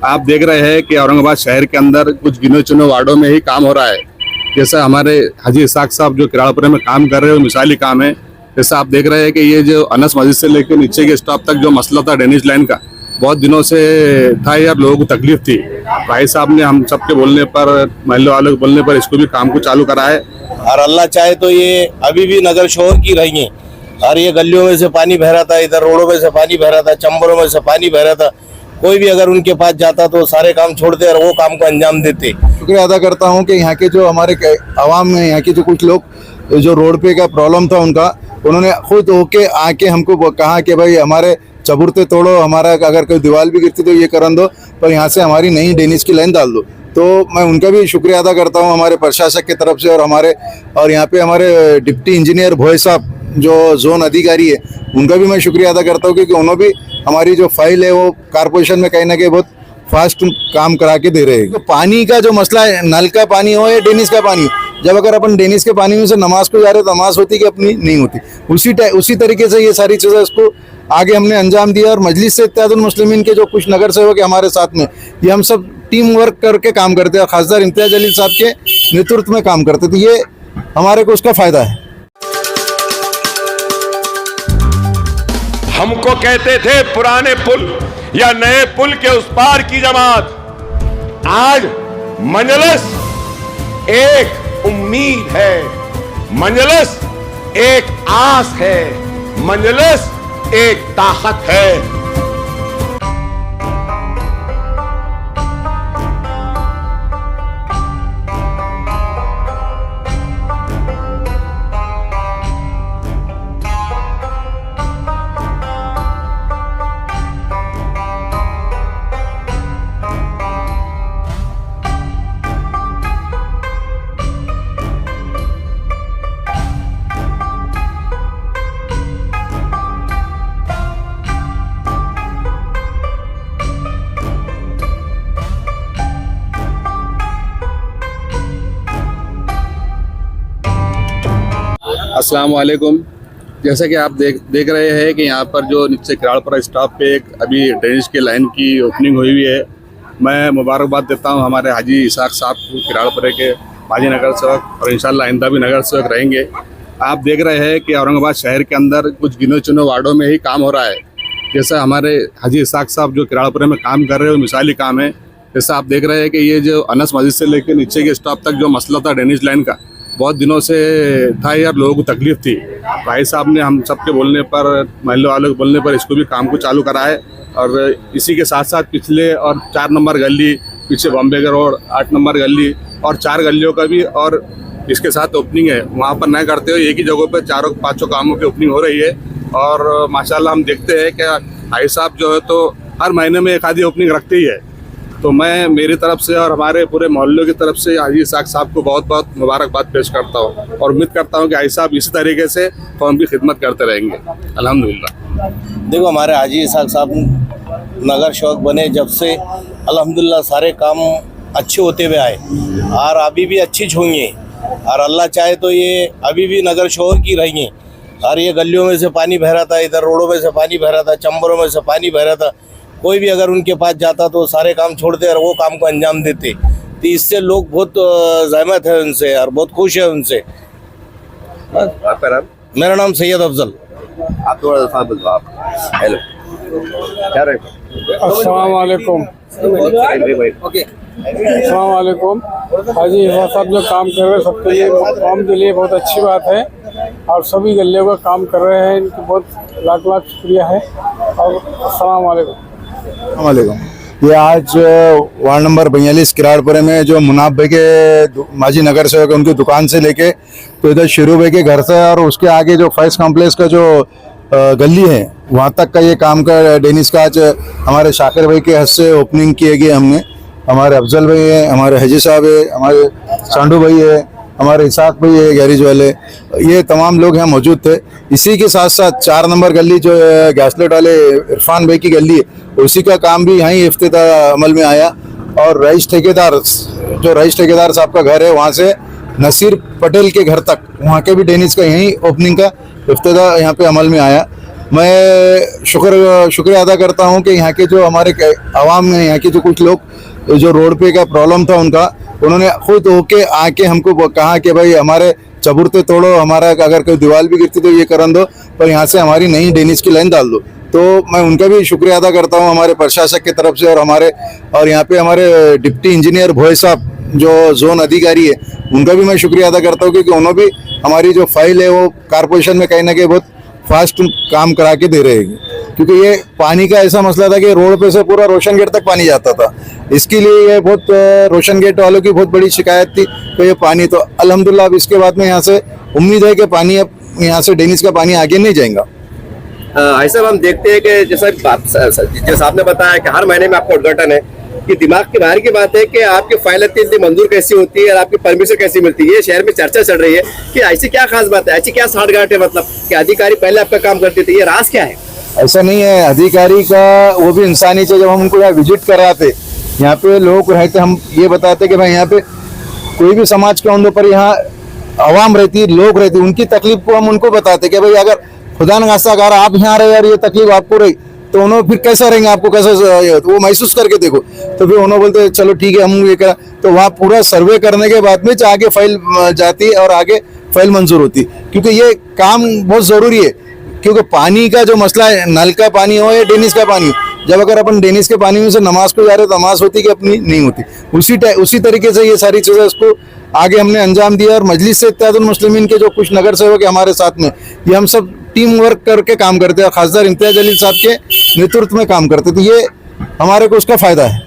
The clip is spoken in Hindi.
आप देख रहे हैं कि औरंगाबाद शहर के अंदर कुछ गिने चुने वार्डों में ही काम हो रहा है। जैसे हमारे हाजी इसाक साहब जो किराड़पुरे में काम कर रहे हैं, वो मिसाली काम है। जैसे आप देख रहे हैं कि ये जो अनस मस्जिद से लेकर नीचे के स्टॉप तक जो मसला था ड्रेनेज लाइन का, बहुत दिनों से था यार, लोगों को तकलीफ थी। भाई साहब ने हम सबके बोलने पर, महल्ले वालों के बोलने पर इसको भी काम को चालू करा है। और अल्लाह चाहे तो ये अभी भी नगर शोर की रहेंगे। और ये गलियों में से पानी बह रहा था, इधर रोडों में से पानी बह रहा था, चंबरों में से पानी बह रहा था। कोई भी अगर उनके पास जाता तो सारे काम छोड़ते और वो काम को अंजाम देते। शुक्रिया अदा करता हूँ कि यहाँ के जो हमारे आवाम में, यहाँ के जो कुछ लोग जो रोड पे का प्रॉब्लम था उनका, उन्होंने खुद होके आके हमको कहा कि भाई हमारे चबूरते तोड़ो, हमारा अगर कोई दीवार भी गिरती तो ये करन दो, पर यहाँ से हमारी नई ड्रेनेज की लाइन डाल दो। तो मैं उनका भी शुक्रिया अदा करता हूँ हमारे प्रशासक की तरफ से, और यहाँ पे हमारे डिप्टी इंजीनियर भोए साहब जो जोन अधिकारी है, उनका भी मैं शुक्रिया अदा करता हूँ, क्योंकि उन्होंने भी हमारी जो फाइल है वो कारपोरेशन में कहीं ना कहीं बहुत फास्ट काम करा के दे रहे हैं। तो पानी का जो मसला है, नल का पानी हो या ड्रेनेज का पानी, जब अगर अपन ड्रेनेज के पानी में से नमाज को जा रहे तो नमाज होती कि अपनी नहीं होती, उसी तरीके से ये सारी चीज़ें इसको आगे हमने अंजाम दिया। और मजलिस से इत्तेहादुल मुस्लिमीन के जो कुछ नगर सेवक है हमारे साथ में, ये हम सब टीम वर्क करके काम करते हैं, खासदार इम्तियाज जलील साहब के नेतृत्व में काम करते, तो ये हमारे को उसका फायदा है। हमको कहते थे पुराने पुल या नए पुल के उस पार की जमात, आज मंजलिस एक उम्मीद है, मंजलिस एक आस है, मंजलिस एक ताकत है। अस्सलाम वालेकुम। जैसा कि आप देख रहे हैं कि यहाँ पर जो नीचे किराड़पुरा स्टॉप पे एक अभी ड्रेनेज की लाइन की ओपनिंग हुई है। मैं मुबारकबाद देता हूँ हमारे हाजी इसाक साहब को, किराड़पुरे के माजी नगर सेवक, और इंशाल्लाह आइंदा भी नगर सेवक रहेंगे। आप देख रहे हैं कि औरंगाबाद शहर के अंदर कुछ गिने चुने वार्डों में ही काम हो रहा है। जैसे हमारे हाजी इसाक साहब जो किराड़पुरे में काम कर रहे हैं, वो मिसाली काम है। जैसे आप देख रहे हैं कि ये जो अनस मस्जिद से लेकर नीचे के स्टॉप तक जो मसला था ड्रेनेज लाइन का, बहुत दिनों से था यार, लोगों को तकलीफ थी। भाई साहब ने हम सबके बोलने पर, महल्ले वालों के बोलने पर इसको भी काम को चालू करा है। और इसी के साथ साथ पिछले और 4 नंबर गली, पीछे बॉम्बे का रोड, 8 नंबर गली और 4 गलियों का भी और इसके साथ ओपनिंग है। वहाँ पर नए करते हुए एक ही जगह पर 4-5 कामों की ओपनिंग हो रही है। और माशाल्लाह हम देखते हैं कि भाई साहब जो है तो हर महीने में एक आधी ओपनिंग रखते ही है। तो मैं मेरी तरफ से और हमारे पूरे मोहल्ले की तरफ से हाजी इसाक साहब को बहुत बहुत मुबारकबाद पेश करता हूँ, और उम्मीद करता हूँ कि हाजी साहब इसी तरीके से कौम की खिदमत करते रहेंगे अल्हम्दुलिल्लाह। देखो, हमारे हाजी इसाक साहब नगर शौक बने जब से अल्हम्दुलिल्लाह सारे काम अच्छे होते हुए आए और अभी भी अच्छी होंगे। और अल्लाह चाहे तो ये अभी भी नगर शोर की रहेंगे। और ये गलियों में से पानी बह रहा था, इधर रोडों में से पानी बह रहा था, चंबरों में से पानी बह रहा था। कोई भी अगर उनके पास जाता तो सारे काम छोड़ते और वो काम को अंजाम देते। तो इससे लोग बहुत ज़हमत है उनसे और बहुत खुश है उनसे। मेरा नाम सैयद अफजल। आप थोड़ा सा बोलो आप। हेलो, क्या रहे? अस्सलाम वालेकुम। अस्सलाम वालेकुम। हाजी इसाक साहब जो काम कर रहे हैं सबके लिए, कौम के लिए बहुत अच्छी बात है, और सभी गलियों का काम कर रहे हैं, इनको बहुत लाख लाख शुक्रिया है। और अस्सलाम वालेकुम। ये आज वार्ड नंबर 42 किराड़पुरे में जो मुनाफ भाई के माजी नगर सेवक है, उनकी दुकान से लेके तो इधर शिरू भाई के घर से और उसके आगे जो फैज कॉम्प्लेक्स का जो गली है वहाँ तक का ये काम का ड्रेनेज का आज हमारे शाकिर भाई के हद से ओपनिंग किए गए। हमने, हमारे अफजल भाई है, हमारे हाजी साहब है, हमारे सांडू भाई है, हमारे इसाक भाई है गैरेज वाले, ये तमाम लोग यहाँ मौजूद थे। इसी के साथ साथ 4 नंबर गली जो गैसलेट वाले इरफान भाई की गली है, उसी का काम भी यहीं इफ्तिताह अमल में आया। और रईस ठेकेदार साहब का घर है, वहाँ से नसीर पटेल के घर तक, वहाँ के भी ड्रेनेज का यहीं ओपनिंग का इफ्तिताह यहाँ पे अमल में आया। मैं शुक्रिया अदा करता हूँ कि यहाँ के जो हमारे आवाम में यहाँ के जो कुछ लोग जो रोड पे का प्रॉब्लम था उनका, उन्होंने खुद होके आके हमको कहा कि भाई हमारे चबूरते तोड़ो, हमारा अगर कोई दीवार भी गिरती तो ये करन दो, पर यहाँ से हमारी नई ड्रेनेज की लाइन डाल दो। तो मैं उनका भी शुक्रिया अदा करता हूँ हमारे प्रशासक की तरफ से, और यहाँ पे हमारे डिप्टी इंजीनियर भोई साहब जो जोन अधिकारी है उनका भी मैं शुक्रिया अदा करता हूँ, क्योंकि उन्होंने भी हमारी जो फाइल है वो कारपोरेशन में कहीं ना कहीं बहुत फास्ट काम करा के दे रहे हैं। क्योंकि ये पानी का ऐसा मसला था कि रोड पे से पूरा रोशन गेट तक पानी जाता था, इसके लिए ये बहुत रोशन गेट वालों की बहुत बड़ी शिकायत थी। तो ये पानी तो अल्हम्दुलिल्लाह अब इसके बाद में यहाँ से उम्मीद है कि पानी अब यहाँ से ड्रेनेज का पानी आगे नहीं जाएगा। ऐसा हम देखते हैं कि जैसा आपने बताया कि हर महीने में आपका उद्घाटन है, कि दिमाग के बाहर की बात है कि आपकी फाइल इतनी मंजूर कैसी होती है और आपकी परमिशन कैसी मिलती है। ये शहर में चर्चा चल रही है कि ऐसी क्या खास बात है, ऐसी क्या साठगांठ है, मतलब कि अधिकारी पहले आपका काम करते थे, ये राज क्या है? ऐसा नहीं है, अधिकारी का वो भी इंसानी चाहिए। जब हम उनको यहाँ विजिट कराते, यहाँ पे लोग रहते, हम ये बताते कि भाई यहाँ पे कोई भी समाज के होने पर यहाँ आवाम रहती है, लोग रहते, उनकी तकलीफ को हम उनको बताते कि भाई अगर खुदा न खास्ता अगर आप यहाँ रहे और ये तकलीफ आपको रही तो उन्होंने फिर कैसा रहेंगे, आपको कैसा तो वो महसूस करके देखो। तो फिर उन्होंने बोलते चलो ठीक है हम ये करा, तो वहाँ पूरा सर्वे करने के बाद में आगे फाइल जाती है और आगे फाइल मंजूर होती, क्योंकि ये काम बहुत ज़रूरी है। क्योंकि पानी का जो मसला है, नल का पानी हो या ड्रेनेज का पानी हो, जब अगर अपन ड्रेनेज के पानी में से नमाज को जा रहे तो नमाज होती कि अपनी नहीं होती। उसी तरीके से ये सारी चीज़ें उसको आगे हमने अंजाम दिया। और मजलिस से इत्तेहादुल मुस्लिमीन के जो कुछ नगर सेवक है हमारे साथ में, ये हम सब टीम वर्क करके काम करते हैं, खासदार इम्तियाज जलील साहब के नेतृत्व में काम करते, तो ये हमारे को उसका फायदा है।